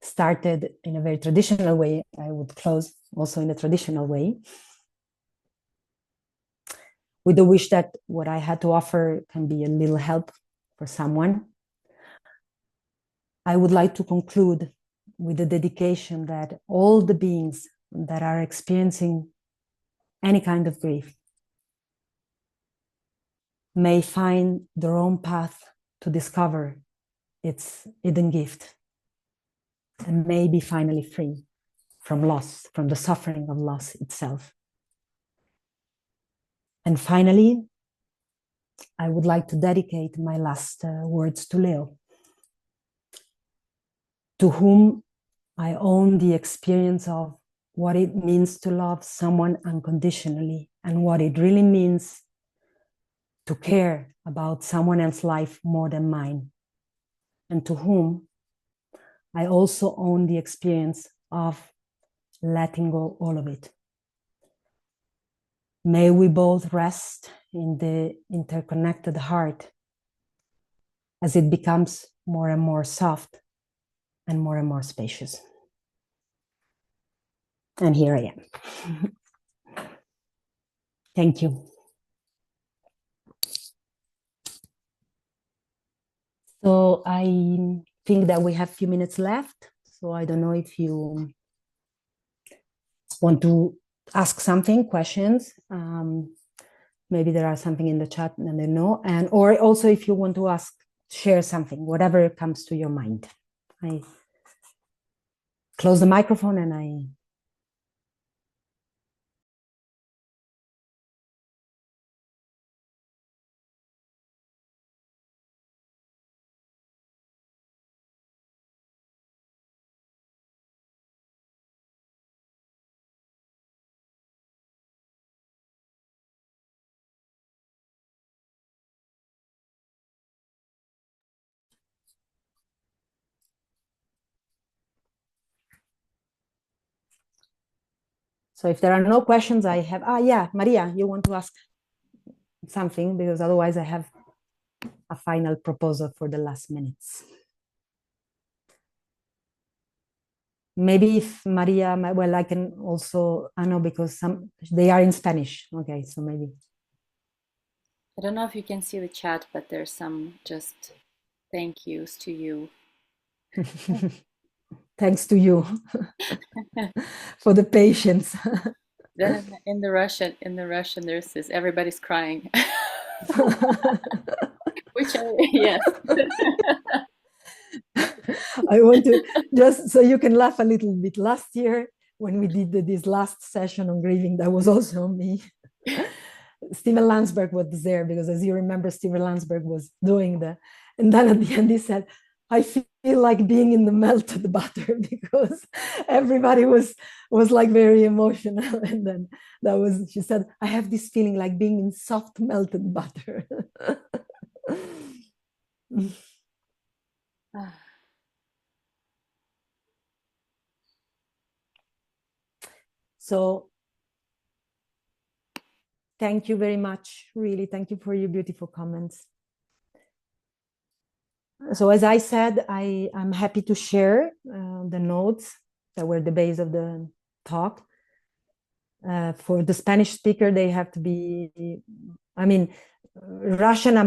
started in a very traditional way, I would close also in a traditional way, with the wish that what I had to offer can be a little help for someone. I would like to conclude with the dedication that all the beings that are experiencing any kind of grief may find their own path to discover its hidden gift, and may be finally free from loss, from the suffering of loss itself. And finally, I would like to dedicate my last words to Leo, to whom I own the experience of what it means to love someone unconditionally, and what it really means to care about someone else's life more than mine, and to whom I also own the experience of letting go all of it. May we both rest in the interconnected heart as it becomes more and more soft and more spacious. And here I am. Thank you. So I think that we have a few minutes left. So I don't know if you want to ask something, questions. Maybe there are something in the chat and I know. And or also if you want to share something, whatever comes to your mind. I close the microphone and I So if there are no questions, I have, yeah, Maria, you want to ask something? Because otherwise I have a final proposal for the last minutes. Maybe if Maria, well, I can also, I know because they are in Spanish. Okay, so maybe. I don't know if you can see the chat, but there's some just thank yous to you. Thanks to you for the patience. Then in the Russian, there's this, everybody's crying. Which yes. I want to, just so you can laugh a little bit. Last year, when we did this last session on grieving, that was also me. Stephen Landsberg was there because, as you remember, Stephen Landsberg was doing and then at the end he said, I feel like being in the melted butter because everybody was like very emotional. And then she said, I have this feeling like being in soft melted butter. So thank you very much. Really, thank you for your beautiful comments. So as I said, I'm happy to share the notes that were the base of the talk. For the Spanish speaker, they have to be, I mean, Russian,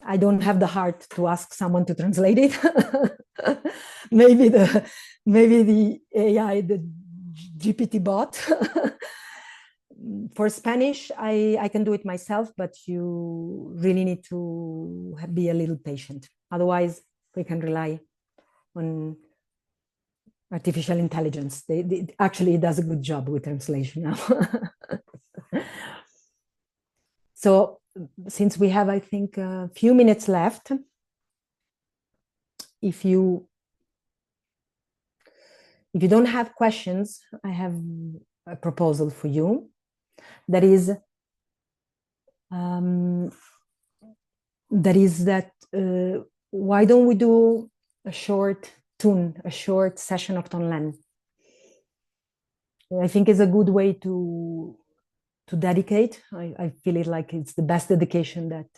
I don't have the heart to ask someone to translate it. maybe the AI, the GPT bot. For Spanish, I can do it myself, but you really need to be a little patient. Otherwise, we can rely on artificial intelligence. Actually, it does a good job with translation now. So since we have, I think, a few minutes left, if you don't have questions, I have a proposal for you. That is that why don't we do a short session of Tonlen? I think it's a good way to dedicate. I feel it like it's the best dedication that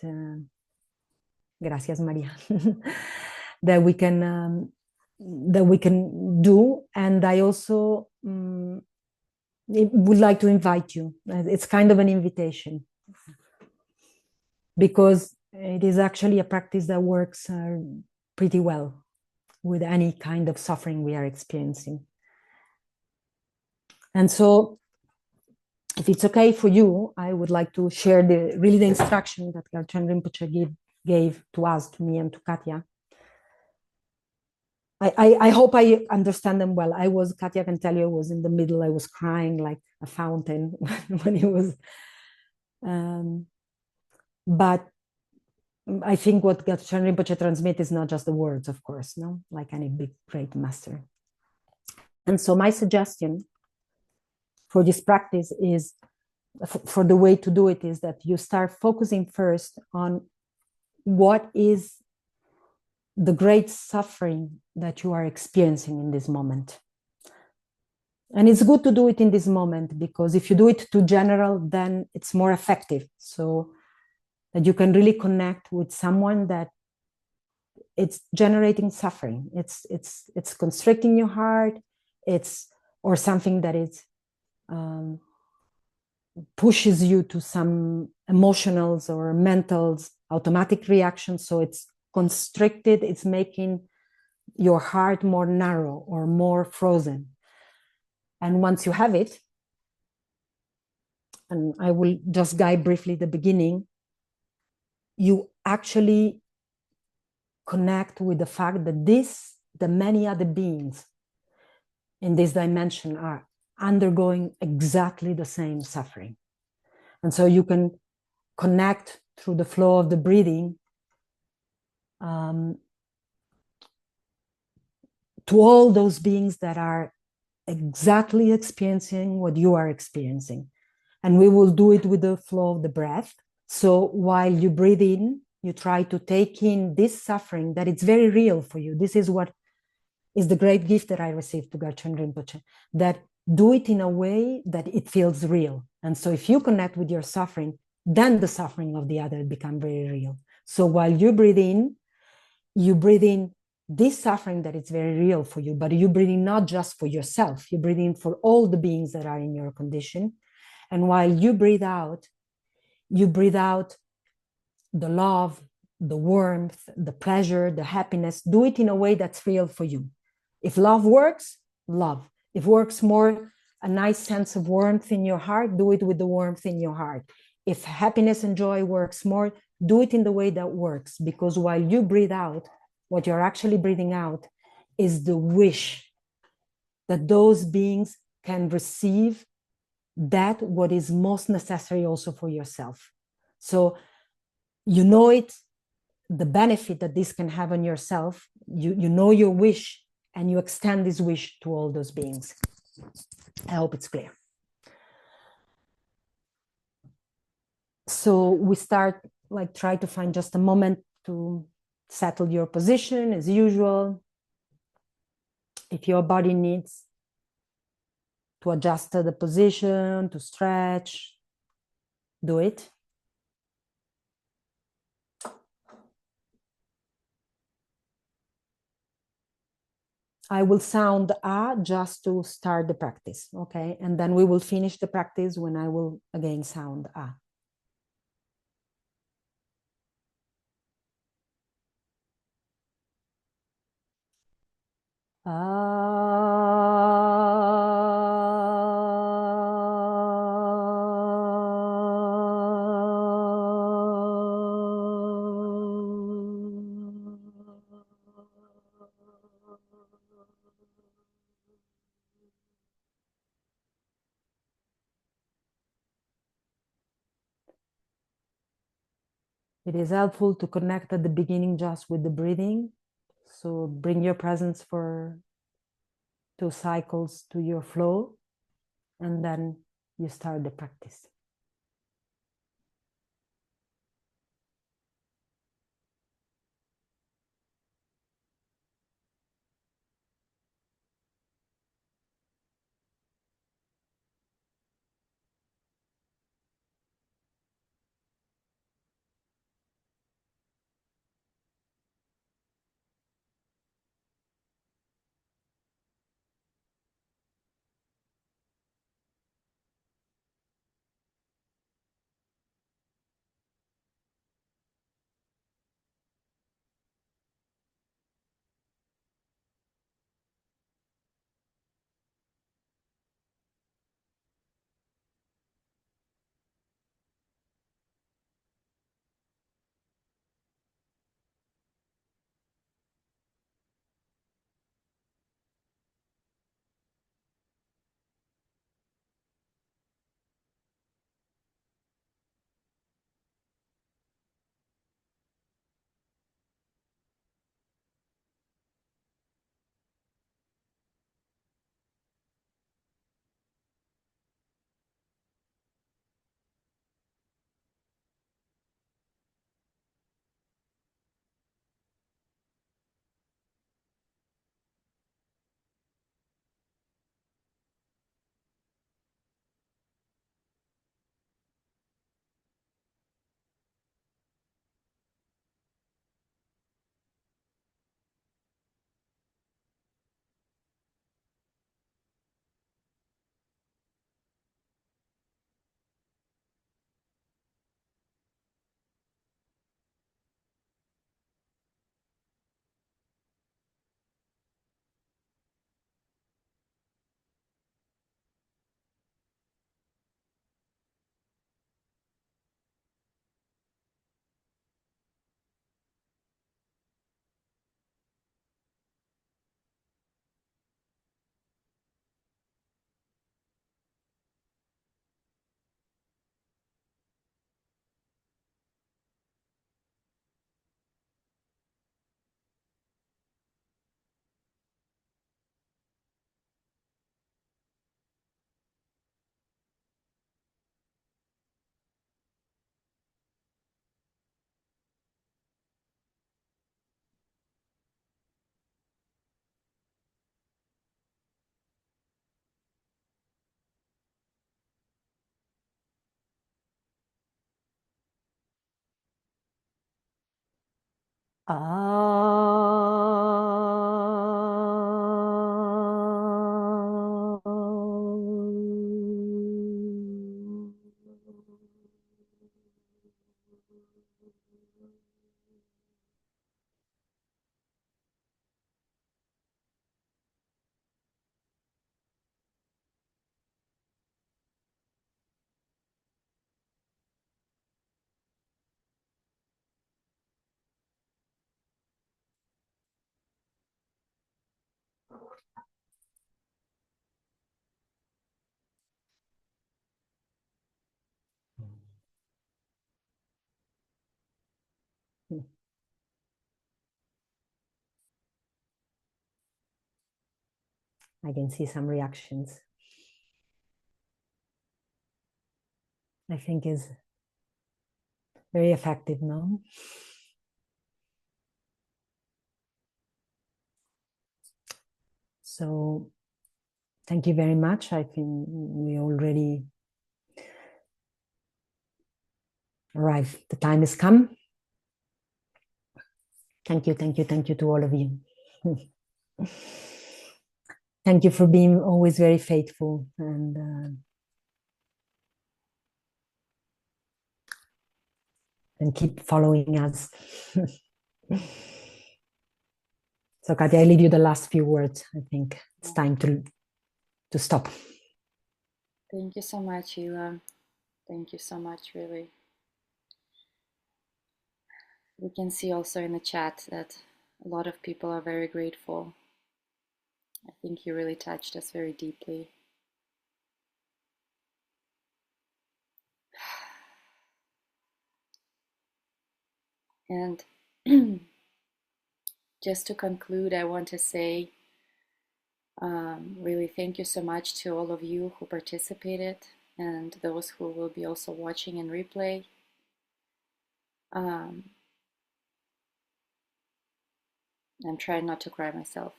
gracias Maria that we can do. And I also would like to invite you. It's kind of an invitation, because it is actually a practice that works pretty well with any kind of suffering we are experiencing. And so, if it's okay for you, I would like to share the instruction that Garchen Rinpoche gave to us, to me and to Katya. I hope I understand them well. Katya can tell you, I was in the middle, I was crying like a fountain when it was, but I think what Garchen Rinpoche transmits is not just the words, of course, no, like any big, great master. And so my suggestion for this practice is, for the way to do it, is that you start focusing first on what is the great suffering that you are experiencing in this moment. And it's good to do it in this moment, because if you do it too general, then it's more effective. So that you can really connect with someone that it's generating suffering. It's constricting your heart. Or something that is pushes you to some emotionals or mentals, automatic reactions. So it's constricted, it's making your heart more narrow or more frozen. And once you have it, and I will just guide briefly the beginning, you actually connect with the fact that the many other beings in this dimension are undergoing exactly the same suffering. And so you can connect through the flow of the breathing to all those beings that are exactly experiencing what you are experiencing. And we will do it with the flow of the breath. So while you breathe in, you try to take in this suffering that it's very real for you. This is what is the great gift that I received to Garchen Rinpoche, that do it in a way that it feels real. And so if you connect with your suffering, then the suffering of the other become very real. So while you breathe in this suffering that it's very real for you, but you breathe in not just for yourself, you breathe in for all the beings that are in your condition. And while you breathe out the love, the warmth, the pleasure, the happiness. Do it in a way that's real for you. If love works, love. If works more, a nice sense of warmth in your heart, do it with the warmth in your heart. If happiness and joy works more, do it in the way that works. Because while you breathe out, what you're actually breathing out is the wish that those beings can receive that what is most necessary also for yourself. So you know it the benefit that this can have on yourself, you know your wish, and you extend this wish to all those beings. I hope it's clear. So we start, like, try to find just a moment to settle your position as usual. If your body needs to adjust the position, to stretch, do it. I will sound A just to start the practice, okay? And then we will finish the practice when I will again sound A. It is helpful to connect at the beginning just with the breathing. So bring your presence for 2 cycles to your flow, and then you start the practice. I can see some reactions. I think is very effective, no? So thank you very much. I think we already arrived. The time has come. Thank you to all of you. Thank you for being always very faithful and keep following us. So Katya, I leave you the last few words. I think it's time to stop. Thank you so much, Ila. Thank you so much, really. We can see also in the chat that a lot of people are very grateful. I think you really touched us very deeply. And just to conclude, I want to say really thank you so much to all of you who participated and those who will be also watching in replay. I'm trying not to cry myself.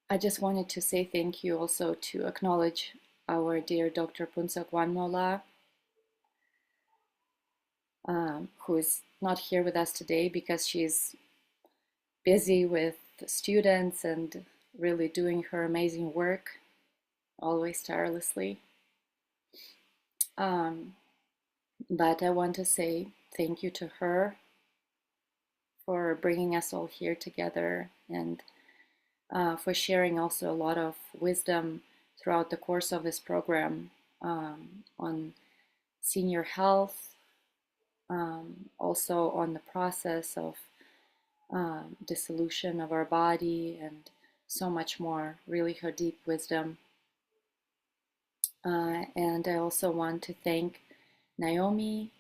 I just wanted to say thank you also to acknowledge our dear Dr. Punsak Wanmola, who is not here with us today because she's busy with students and really doing her amazing work, always tirelessly. But I want to say thank you to her for bringing us all here together and for sharing also a lot of wisdom throughout the course of this program on senior health, also on the process of dissolution of our body and so much more, really her deep wisdom. And I also want to thank Naomi,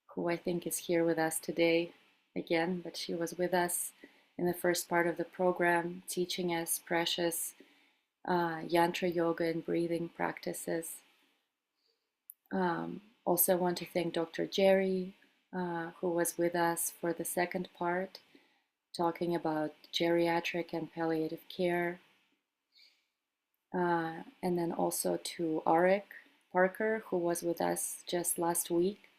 who I think is here with us today again, but she was with us in the first part of the program, teaching us precious yantra yoga and breathing practices. Also want to thank Dr. Jerry, who was with us for the second part, talking about geriatric and palliative care. And then also to Arik Parker, who was with us just last week,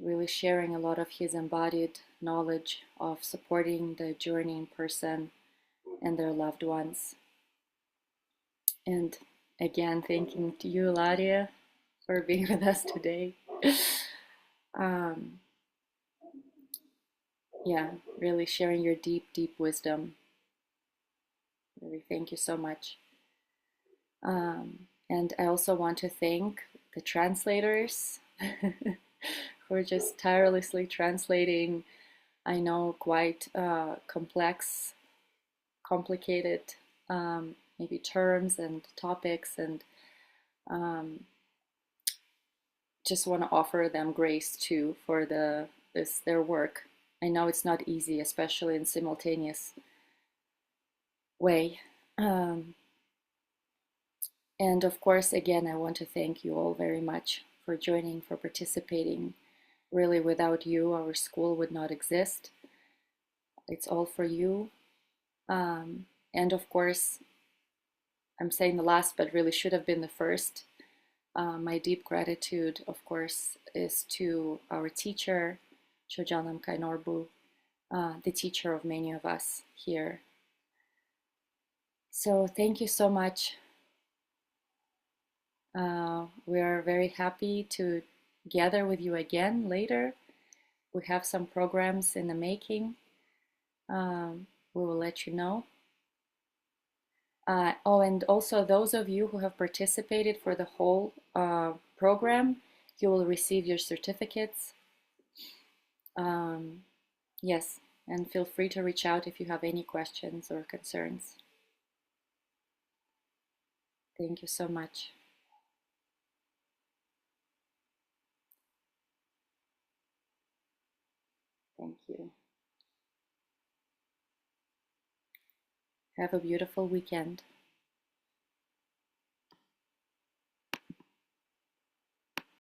really sharing a lot of his embodied knowledge of supporting the journeying person and their loved ones. And again, thanking to you, Ilaria, for being with us today. Yeah, really sharing your deep, deep wisdom. Really, thank you so much. And I also want to thank the translators who are just tirelessly translating, I know, quite complex, complicated maybe terms and topics, and just want to offer them grace too for their work. I know it's not easy, especially in simultaneous way. And of course, again, I want to thank you all very much for joining, for participating. Really, without you, our school would not exist. It's all for you. And of course, I'm saying the last, but really should have been the first. My deep gratitude, of course, is to our teacher, Chojanam Kainorbu, the teacher of many of us here. So thank you so much. We are very happy to gather with you again later. We have some programs in the making. We will let you know. Oh, and also those of you who have participated for the whole program, you will receive your certificates. Yes, and feel free to reach out if you have any questions or concerns. Thank you so much. Have a beautiful weekend.